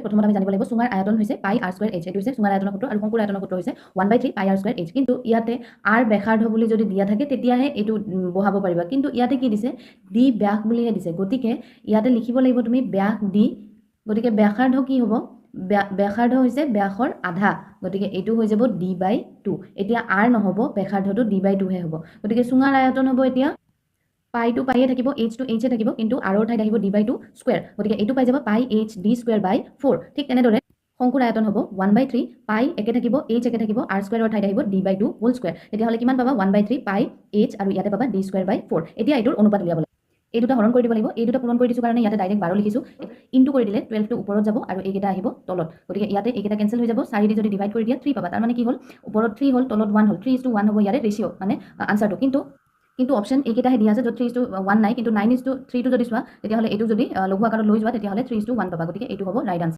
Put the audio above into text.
প্ৰথমতে আমি জানিব লাগিব চুঙাৰ আয়তন হৈছে পাই r স্কয়াৰ h, এইটো হৈছে চুঙাৰ আয়তনৰ সূত্ৰ আৰু শংকুৰ আয়তনৰ সূত্ৰ হৈছে 1/3 পাই r স্কয়াৰ h। কিন্তু ইয়াতে r ব্যাসাৰ্ধ বুলি যদি দিয়া থাকে তেতিয়াহে এইটো বহাব পাৰিবা, কিন্তু ইয়াতে কি দিছে d ব্যাস বুলিহে দিছে, গতিকে ইয়াতে লিখিব লাগিব তুমি ব্যাস d, গতিকে ব্যাসাৰ্ধ কি হ'ব, ব্যাসাৰ্ধ হৈছে ব্যাসৰ আধা, গতিকে এইটো হৈ যাব d/2। এতিয়া r নহ'ব, ব্যাসাৰ্ধটো d/2 হে হ'ব, গতিকে চুঙাৰ আয়তন হ'ব এতিয়া পাইটো পাইয়ে থাকিব, h টো h এ থাকিব, কিন্তু r ৰ ঠাইত আহিব d/2 স্কয়াৰ, গতিকে এইটো পাই যাব পাই h d স্কয়াৰ বাই 4। ঠিক তেনেদৰে শংকুৰ আয়তন হ'ব 1/3 পাই একে থাকিব, h একে থাকিব, r স্কয়াৰৰ ঠাইত আহিব d/2 হোল স্কয়াৰ। তেতিয়াহ'লে কিমান পাবা 1/3 পাই h আৰু ইয়াতে পাবা d স্কয়াৰ বাই 4। এতিয়া এইটোৰ অনুপাত উলিয়াব লাগিব, এই দুটা হৰণ কৰি দিব লাগিব, এই দুটা পূৰণ কৰি দিছো কাৰণে ইয়াতে ডাইৰেক্ট 12 লিখিছো, ইনটু কৰি দিলে 12 টো ওপৰত যাব আৰু এইকেইটা আহিব তলত, গতিকে ইয়াতে এইকেইটা কেনসেল হৈ যাব, 4 দি যদি ডিভাইড কৰি দিয়া 3 পাবা, তাৰ মানে কি হ'ল ওপৰত 3 হ'ল তলত 1 হ'ল, 3:1 হ'ব ইয়াৰে ৰেশিও মানে আনসাৰটো। কিন্তু অপশন এইকেইটাহে দিয়া আছে য'ত 3:1 নাই, কিন্তু 9:3 টো যদি চোৱা তেতিয়াহ'লে এইটো যদি লঘু আকাৰত লৈ যোৱা তেতিয়াহ'লে 3:1 পাবা, গতিকে এইটো হ'ব ৰাইট আনসাৰ।